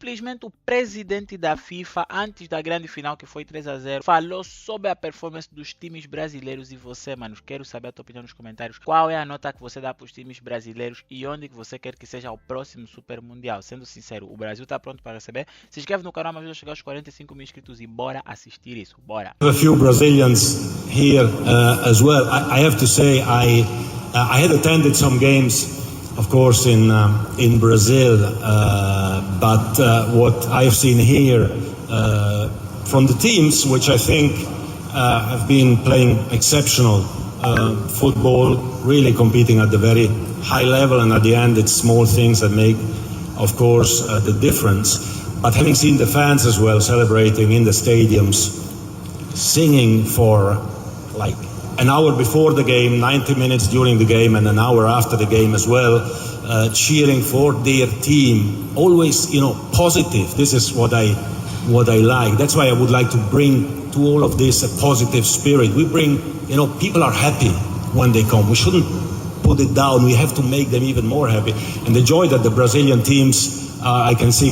Simplesmente o presidente da FIFA, antes da grande final que foi 3-0, falou sobre a performance dos times brasileiros. E você, mano, quero saber a tua opinião nos comentários. Qual é a nota que você dá para os times brasileiros e onde que você quer que seja o próximo Super Mundial? Sendo sincero, o Brasil tá pronto para receber? Se inscreve no canal, mas ajuda a chegar aos 45 mil inscritos e bora assistir isso, bora! A few Brazilians here as well. I have to say I had attended some games, of course, in Brazil, but what I've seen here from the teams, which I think have been playing exceptional football, really competing at the very high level, and at the end it's small things that make, of course, the difference. But having seen the fans as well celebrating in the stadiums, singing for like an hour before the game, 90 minutes during the game, and an hour after the game as well, cheering for their team. Always, positive. This is what I like. That's why I would like to bring to all of this a positive spirit. We bring, people are happy when they come. We shouldn't put it down. We have to make them even more happy. And the joy that the Brazilian teams, I can see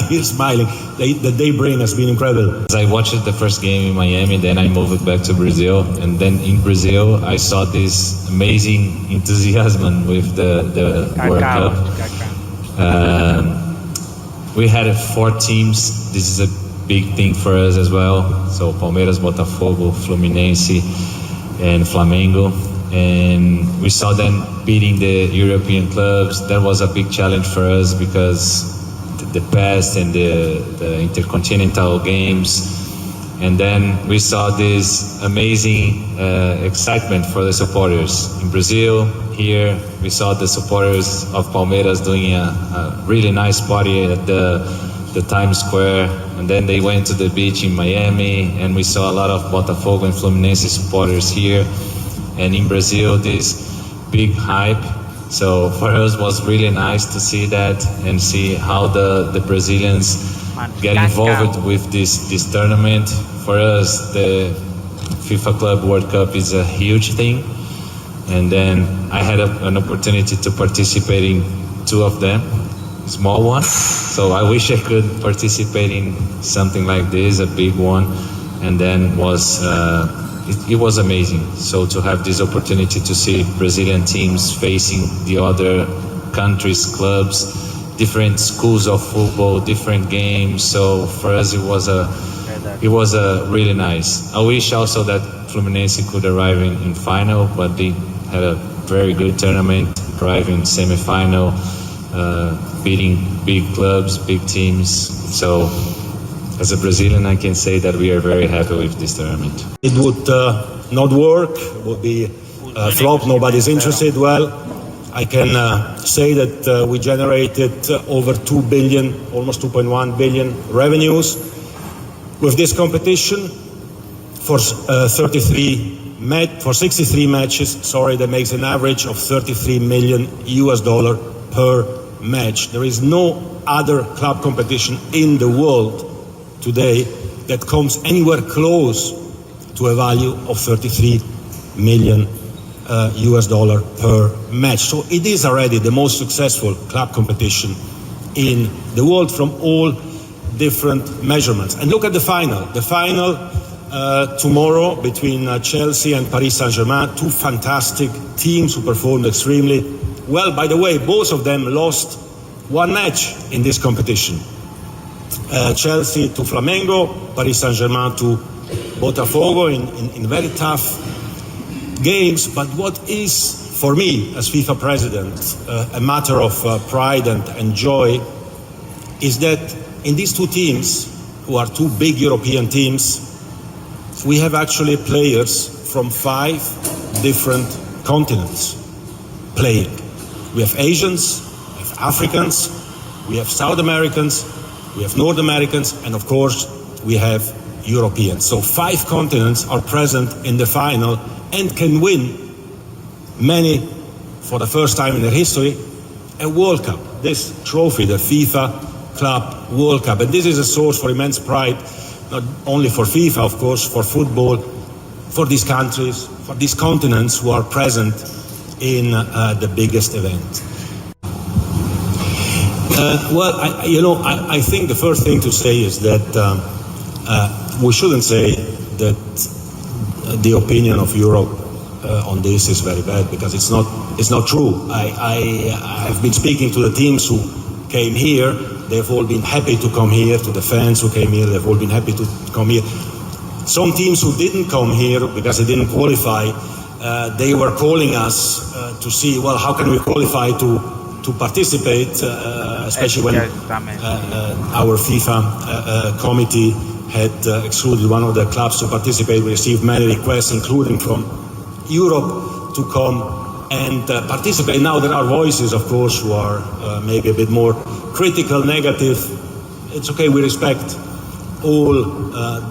he's smiling, that they bring has been incredible. I watched the first game in Miami, then I moved back to Brazil, and then in Brazil I saw this amazing enthusiasm with the World Cup. We had 4 teams. This is a big thing for us as well. So Palmeiras, Botafogo, Fluminense, and Flamengo. And we saw them beating the European clubs. That was a big challenge for us because the past and the intercontinental games. And then we saw this amazing excitement for the supporters. In Brazil, here, we saw the supporters of Palmeiras doing a really nice party at the Times Square. And then they went to the beach in Miami, and we saw a lot of Botafogo and Fluminense supporters here. And in Brazil, this big hype. So for us, it was really nice to see that and see how the Brazilians get involved with this tournament. For us, the FIFA Club World Cup is a huge thing. And then I had an opportunity to participate in 2 of them, small one. So I wish I could participate in something like this, a big one. And then it was amazing. So to have this opportunity to see Brazilian teams facing the other countries' clubs, different schools of football, different games. So for us, it was a really nice. I wish also that Fluminense could arrive in final, but they had a very good tournament, arriving semi-final, beating big clubs, big teams. So as a Brazilian, I can say that we are very happy with this tournament. It would not work, it would be a flop, nobody's interested. Well, I can say that we generated over 2 billion, almost 2.1 billion revenues with this competition for 63 matches. That makes an average of $33 million per match. There is no other club competition in the world today that comes anywhere close to a value of $33 million per match. So it is already the most successful club competition in the world from all different measurements. And look at the final. The final tomorrow between Chelsea and Paris Saint-Germain, 2 fantastic teams who performed extremely well. By the way, both of them lost 1 match in this competition. Chelsea to Flamengo, Paris Saint-Germain to Botafogo in very tough games. But what is, for me, as FIFA president, a matter of pride and joy is that in these 2 teams, who are 2 big European teams, we have actually players from 5 different continents playing. We have Asians, we have Africans, we have South Americans, we have North Americans, and of course, we have Europeans. So 5 continents are present in the final and can win many, for the first time in their history, a World Cup. This trophy, the FIFA Club World Cup. And this is a source for immense pride, not only for FIFA, of course, for football, for these countries, for these continents who are present in the biggest event. I think the first thing to say is that we shouldn't say that the opinion of Europe on this is very bad, because it's not true. I've been speaking to the teams who came here. They've all been happy to come here. To the fans who came here, they've all been happy to come here. Some teams who didn't come here because they didn't qualify, they were calling us to see, well, how can we qualify to participate, especially when our FIFA committee had excluded one of the clubs to participate. We received many requests, including from Europe, to come and participate. Now there are voices, of course, who are maybe a bit more critical, negative. It's okay, we respect all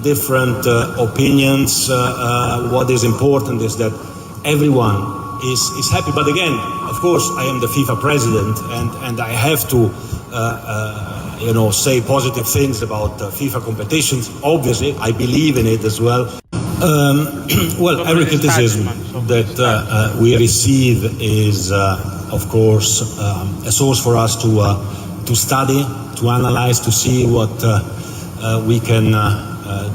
different opinions. What is important is that everyone is happy. But again, of course, I am the FIFA president, and I have to say positive things about FIFA competitions. Obviously, I believe in it as well. Every criticism that we receive is, of course, a source for us to study, to analyze, to see what we can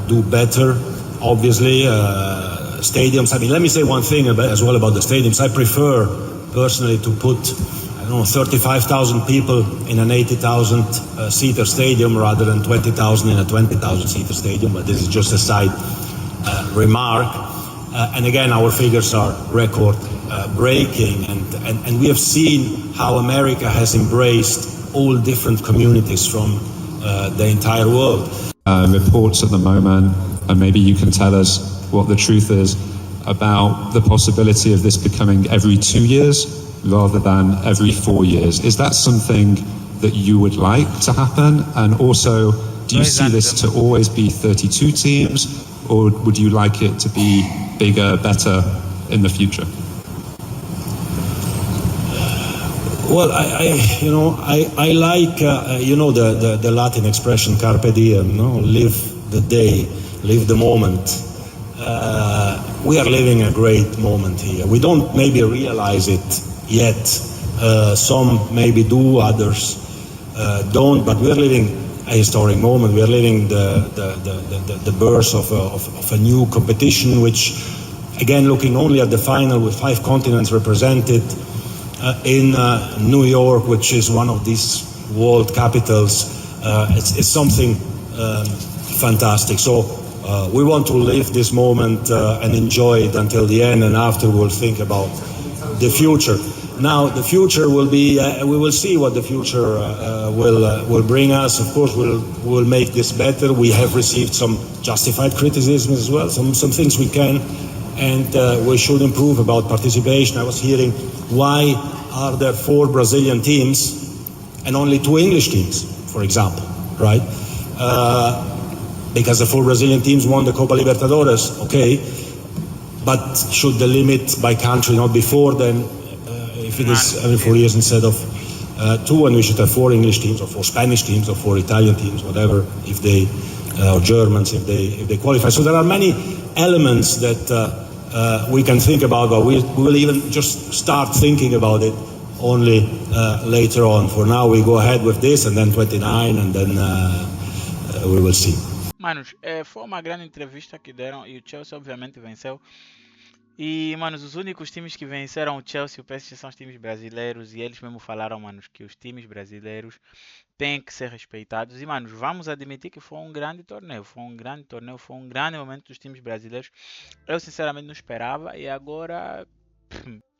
do better. Obviously, stadiums. I mean, let me say one thing as well about the stadiums. I prefer personally to put 35,000 people in an 80,000 seater stadium rather than 20,000 in a 20,000 seater stadium. But this is just a side remark. And again, our figures are record breaking, and we have seen how America has embraced all different communities from the entire world. Reports at the moment, and maybe you can tell us what the truth is about the possibility of this becoming every 2 years rather than every 4 years. Is that something that you would like to happen? And also, do you see this to always be 32 teams, or would you like it to be bigger, better in the future? Well, I like the Latin expression carpe diem, no? Live the day, live the moment. We are living a great moment here. We don't maybe realize it yet. Some maybe do, others don't. But we are living a historic moment. We are living the birth of a new competition, which, again, looking only at the final with 5 continents represented in New York, which is one of these world capitals, it's something fantastic. So we want to live this moment and enjoy it until the end, and after we'll think about the future. Now, the future will be, we will see what the future will bring us. Of course, we'll make this better. We have received some justified criticism as well, some things we can and we should improve about participation. I was hearing, why are there 4 Brazilian teams and only 2 English teams, for example, right? Because the 4 Brazilian teams won the Copa Libertadores, okay, but should the limit by country not be 4 then? If it is every 4 years instead of 2, and we should have 4 English teams or 4 Spanish teams or 4 Italian teams, whatever, if they or Germans if they qualify. So there are many elements that we can think about, but we will even just start thinking about it only later on. For now, we go ahead with this, and then 29, and then we will see. Manos, foi uma grande entrevista que deram e o Chelsea obviamente venceu. E, manos, os únicos times que venceram o Chelsea e o PSG são os times brasileiros, e eles mesmo falaram, manos, que os times brasileiros têm que ser respeitados. E, manos, vamos admitir que foi um grande torneio, foi um grande momento dos times brasileiros. Eu sinceramente não esperava, e agora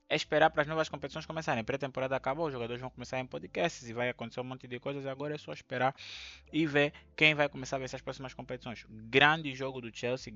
é esperar para as novas competições começarem. Pré-temporada acabou, os jogadores vão começar em podcasts e vai acontecer um monte de coisas. Agora é só esperar e ver quem vai começar a vencer as próximas competições. Grande jogo do Chelsea,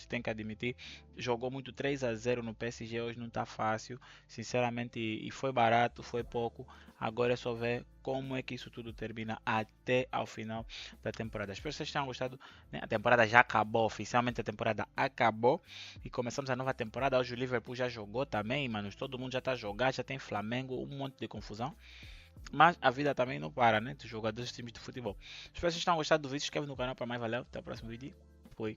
tem que admitir. Jogou muito 3-0 no PSG, hoje não está fácil, sinceramente, e foi barato, foi pouco. Agora é só ver como é que isso tudo termina até ao final da temporada. Espero que vocês tenham gostado, né? A temporada já acabou, oficialmente a temporada acabou e começamos a nova temporada. Hoje o Liverpool já jogou também, mano. Todo mundo já está a jogar, já tem Flamengo, um monte de confusão. Mas a vida também não para, né? Dos jogadores dos times de futebol. Espero que vocês tenham gostado do vídeo. Se inscreve no canal para mais. Valeu, até o próximo vídeo. Fui.